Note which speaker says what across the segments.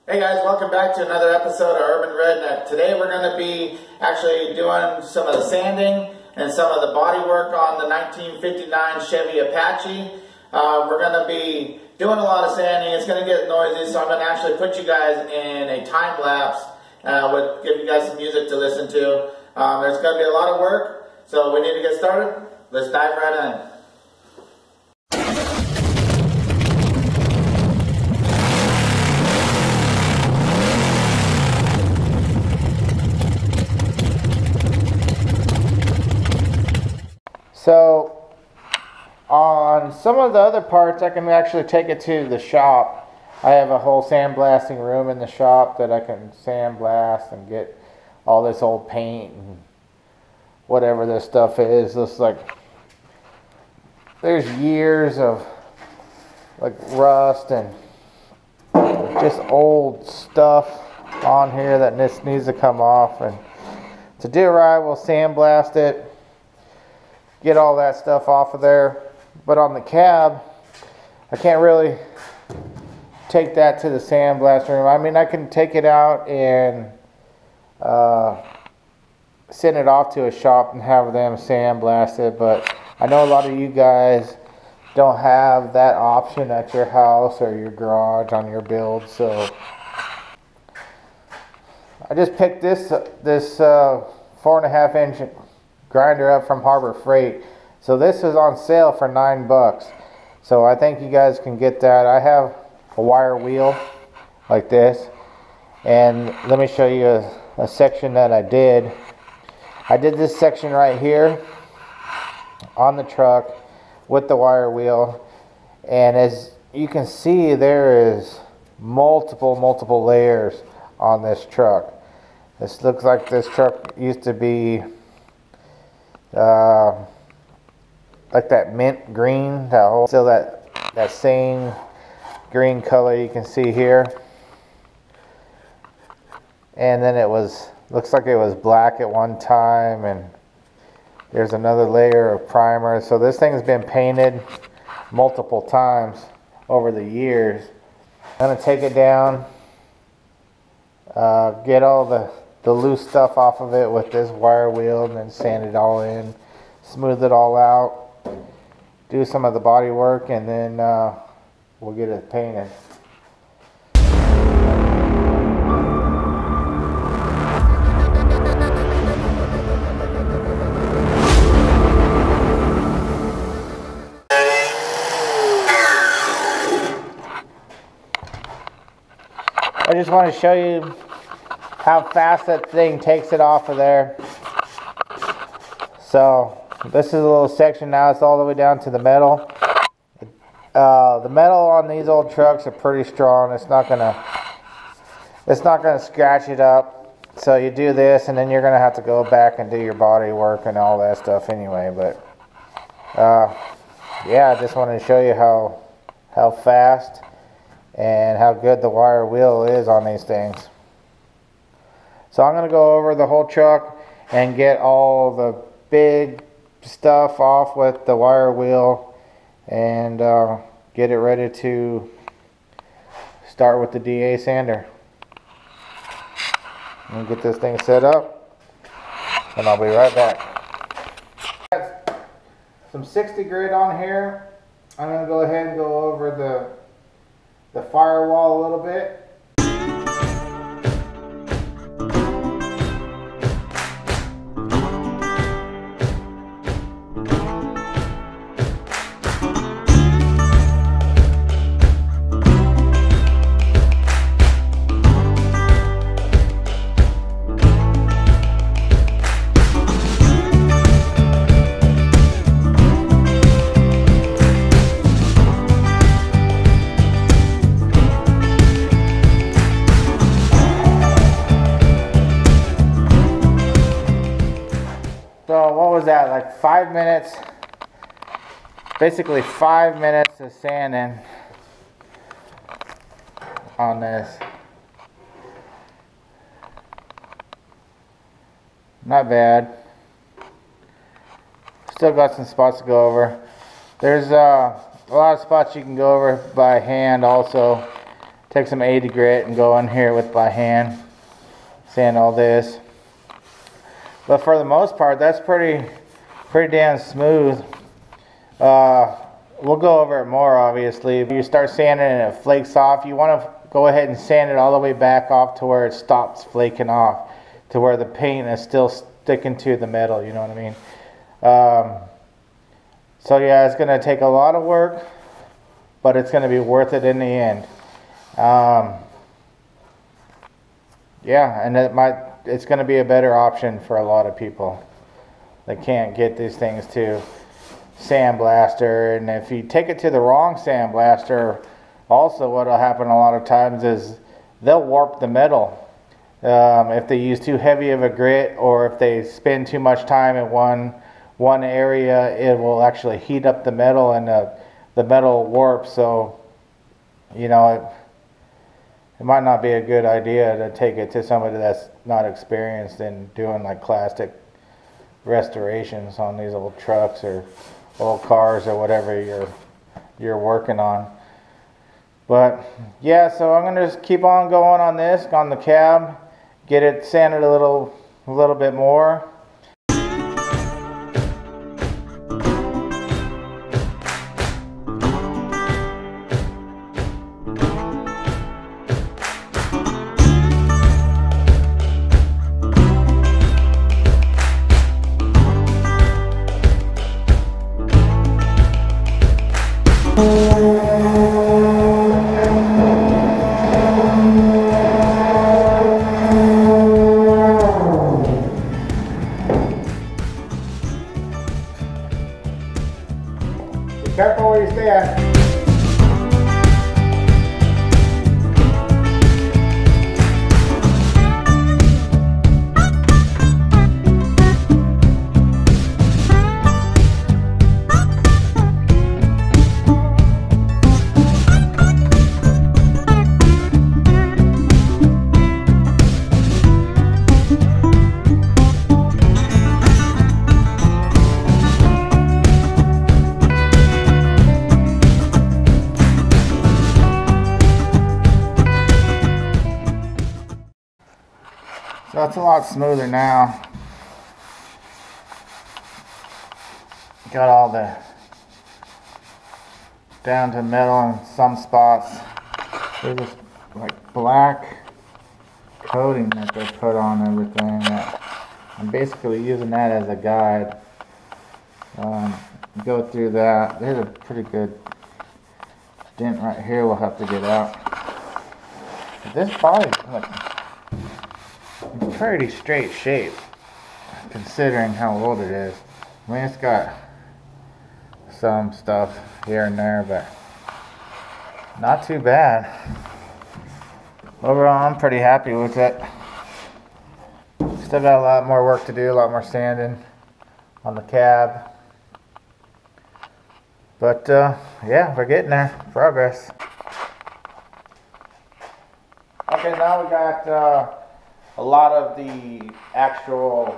Speaker 1: Hey guys, welcome back to another episode of Urban Redneck. Today we're going to be actually doing some of the sanding and some of the body work on the 1959 Chevy Apache. We're going to be doing a lot of sanding. It's going to get noisy, so I'm going to actually put you guys in a time lapse. Give you guys some music to listen to. There's going to be a lot of work, so we need to get started. Let's dive right in. So, on some of the other parts, I can actually take it to the shop. I have a whole sandblasting room in the shop that I can sandblast and get all this old paint and whatever this stuff is. Looks like there's years of like rust and just old stuff on here that needs to come off. And to do it right, we'll sandblast it. Get all that stuff off of there. But on the cab, I can't really take that to the sandblast room. I mean, I can take it out and send it off to a shop and have them sandblast it, but I know a lot of you guys don't have that option at your house or your garage on your build, so I just picked this 4.5 inch grinder up from Harbor Freight. So this is on sale for $9. So I think you guys can get that. I have a wire wheel like this, and let me show you a section that I did. I did this section right here on the truck with the wire wheel, and as you can see, there is multiple layers on this truck. This looks like this truck used to be like that mint green, still that same green color you can see here. And then looks like it was black at one time, and there's another layer of primer. So this thing's been painted multiple times over the years. I'm gonna take it down, get all the loose stuff off of it with this wire wheel, and then sand it all in, smooth it all out, do some of the body work, and then we'll get it painted. I just want to show you how fast that thing takes it off of there. So this is a little section now. It's all the way down to the metal. The metal on these old trucks are pretty strong. It's not gonna scratch it up. So you do this, and then you're gonna have to go back and do your body work and all that stuff anyway. But yeah, I just wanted to show you how fast and how good the wire wheel is on these things. So I'm going to go over the whole truck and get all the big stuff off with the wire wheel and get it ready to start with the DA sander. I'm going to get this thing set up, and I'll be right back. Got some 60 grit on here. I'm going to go ahead and go over the firewall a little bit. So what was that, like 5 minutes? Basically 5 minutes of sanding on this. Not bad. Still got some spots to go over. There's a lot of spots you can go over by hand also. take some 80 grit and go in here with by hand, sand all this. But for the most part, that's pretty damn smooth. We'll go over it more, obviously. If you start sanding and it flakes off, you want to go ahead and sand it all the way back off to where it stops flaking off, to where the paint is still sticking to the metal, you know what I mean? So yeah, it's going to take a lot of work, but it's going to be worth it in the end. Yeah, and it's going to be a better option for a lot of people that can't get these things to sandblaster. And if you take it to the wrong sandblaster, also what will happen a lot of times is they'll warp the metal. If they use too heavy of a grit, or if they spend too much time in one area, it will actually heat up the metal, and the metal warps. So, you know, it might not be a good idea to take it to somebody that's not experienced in doing like plastic restorations on these old trucks or old cars or whatever you're working on. But yeah, so I'm gonna just keep on going on this, on the cab, get it sanded a little bit more. Be careful where you stand. So it's a lot smoother now. Got all the down to metal in some spots. There's this like black coating that they put on everything. That I'm basically using that as a guide. Go through that. There's a pretty good dent right here we'll have to get out. But this body's like pretty straight shape considering how old it is. I mean, it's got some stuff here and there, but not too bad. Overall, I'm pretty happy with it. Still got a lot more work to do, a lot more sanding on the cab. But yeah, we're getting there. Progress. Okay, now we got a lot of the actual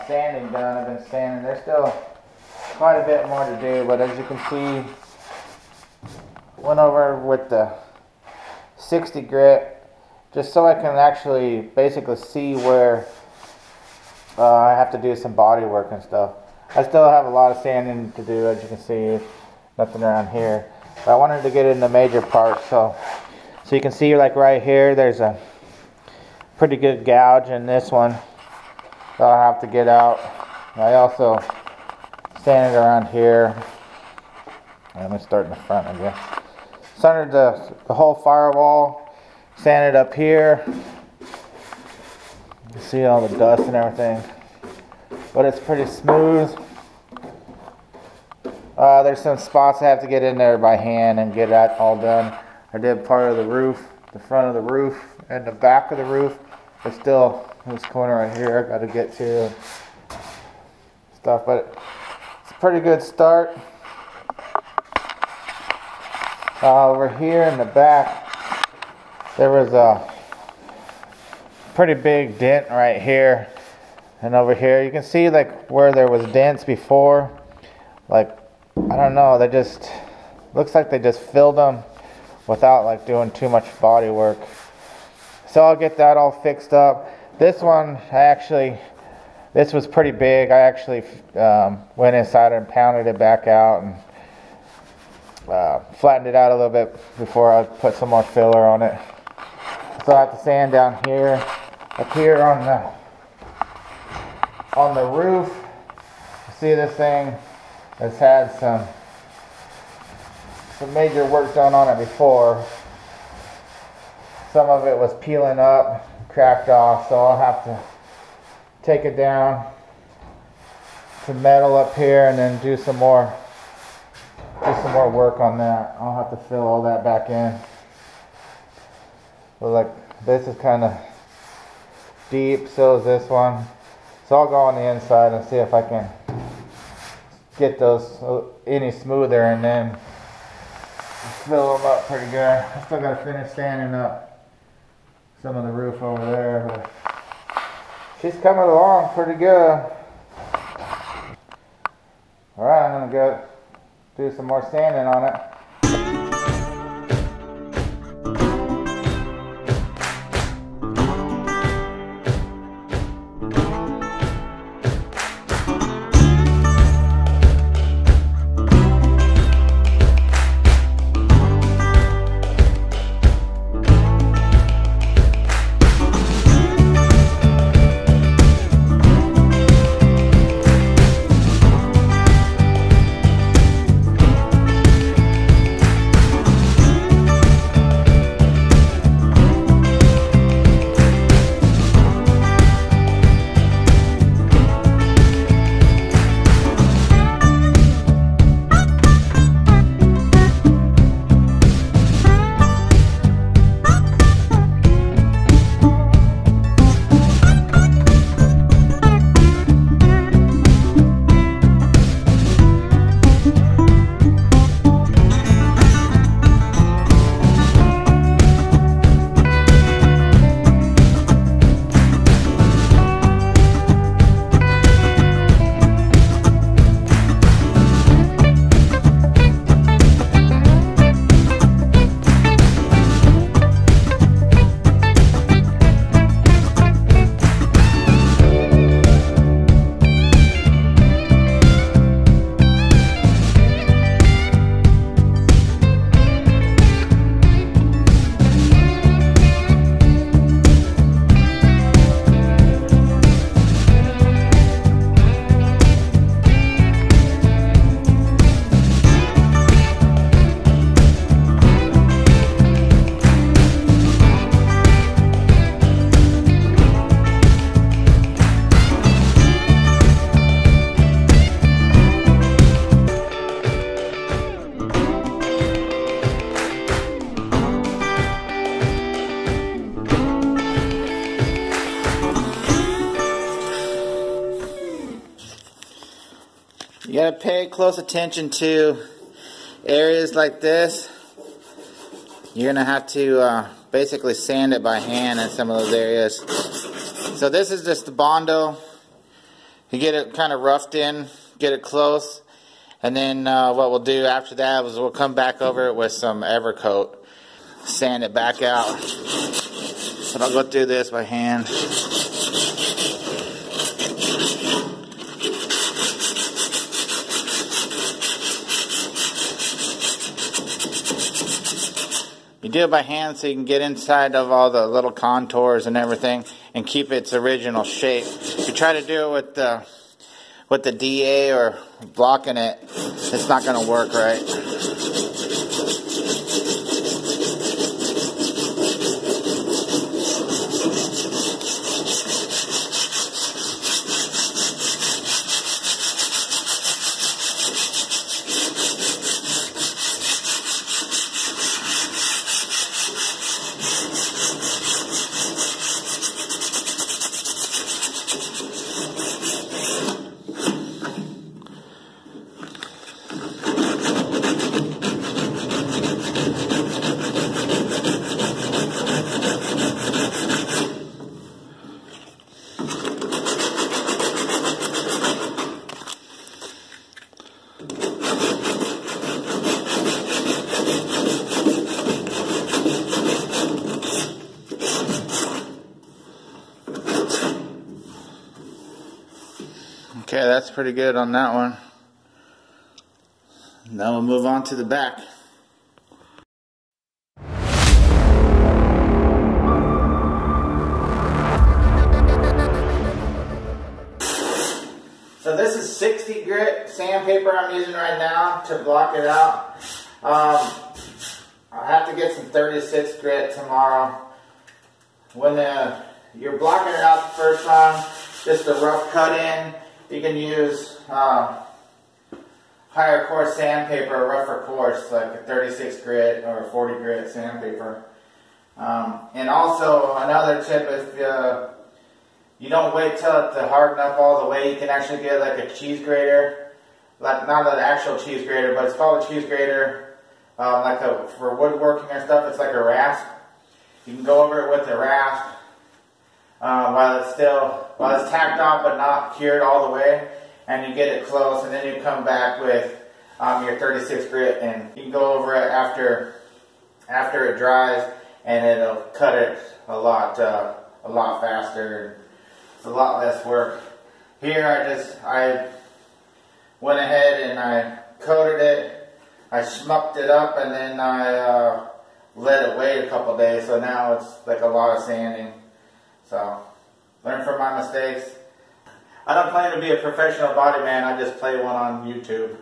Speaker 1: sanding done. I've been sanding. There's still quite a bit more to do, but as you can see, went over with the 60 grit just so I can actually basically see where I have to do some body work and stuff. I still have a lot of sanding to do, as you can see. Nothing around here, but I wanted to get in the major parts. So you can see, like right here, there's a pretty good gouge in this one that I'll have to get out. I also sanded around here. I'm going to start in the front, I guess. Sanded the whole firewall, sanded up here. You can see all the dust and everything, but it's pretty smooth. There's some spots I have to get in there by hand and get that all done. I did part of the roof, the front of the roof, and the back of the roof. But still, this corner right here I got to get to stuff, but it's a pretty good start. Over here in the back, there was a pretty big dent right here, and over here you can see like where there was dents before. Like, I don't know, they just looks like they just filled them without like doing too much body work. So I'll get that all fixed up. This one, this was pretty big. I actually went inside and pounded it back out and flattened it out a little bit before I put some more filler on it. So I have to sand down here, up here on the roof. You see, this thing has had some major work done on it before. Some of it was peeling up, cracked off, so I'll have to take it down to metal up here and then do some more work on that. I'll have to fill all that back in. So like this is kind of deep, so is this one. So I'll go on the inside and see if I can get those any smoother and then fill them up pretty good. I still got to finish sanding up some of the roof over there, but she's coming along pretty good. Alright, I'm going to go do some more sanding on it. You gotta pay close attention to areas like this. You're gonna have to basically sand it by hand in some of those areas. So this is just the Bondo. You get it kind of roughed in, get it close, and then what we'll do after that is we'll come back over it with some Evercoat, sand it back out. But I'll go through this by hand. You do it by hand so you can get inside of all the little contours and everything and keep its original shape. If you try to do it with the DA or blocking it, it's not going to work right. Okay, that's pretty good on that one. Now we'll move on to the back. So this is 60 grit sandpaper I'm using right now to block it out. I have to get some 36 grit tomorrow. When you're blocking it out the first time, just a rough cut in, you can use higher coarse sandpaper, rougher coarse, like a 36 grit or a 40 grit sandpaper. And also another tip, if you don't wait till it to harden up all the way, you can actually get like a cheese grater, like not an actual cheese grater, but it's called a cheese grater, for woodworking or stuff. It's like a rasp. You can go over it with a rasp while it's tacked on but not cured all the way, and you get it close, and then you come back with your 36 grit, and you can go over it after it dries, and it'll cut it a lot faster. It's a lot less work. Here I went ahead and I coated it, I schmucked it up, and then I let it wait a couple days, so now it's like a lot of sanding. So, learn from my mistakes. I don't claim to be a professional body man, I just play one on YouTube.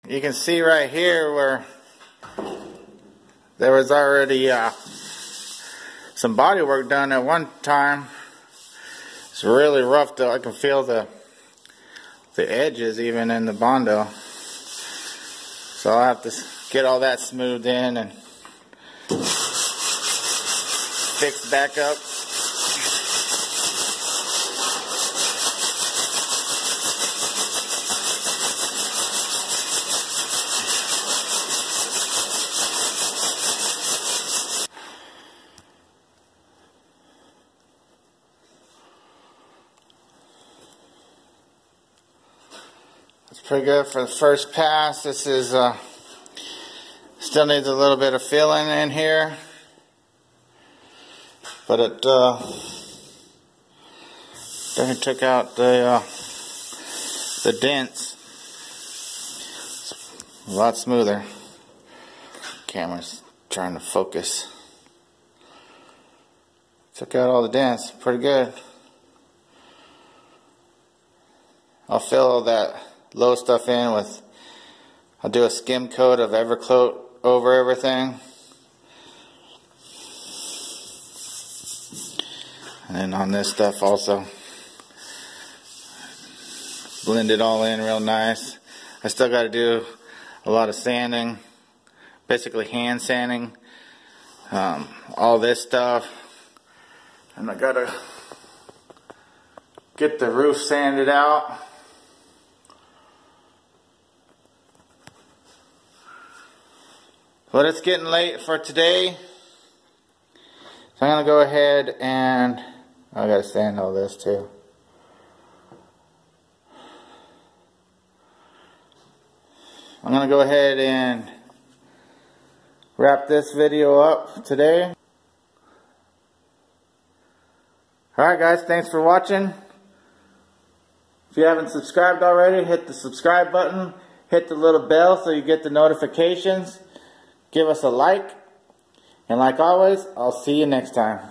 Speaker 1: You can see right here where there was already some body work done at one time. It's really rough though. I can feel the edges even in the Bondo. So I'll have to get all that smoothed in and fixed back up. Pretty good for the first pass. This is still needs a little bit of filling in here, but it definitely took out the dents. It's a lot smoother. Camera's trying to focus. Took out all the dents. Pretty good. I'll fill all that low stuff in with, I'll do a skim coat of Evercoat over everything, and then on this stuff also blend it all in real nice. I still got to do a lot of sanding, basically hand sanding, all this stuff, and I gotta get the roof sanded out. But it's getting late for today, so I'm going to go ahead and I got to sand all this too. I'm going to go ahead and wrap this video up today. Alright guys, thanks for watching. If you haven't subscribed already, hit the subscribe button, hit the little bell so you get the notifications. Give us a like, and like always, I'll see you next time.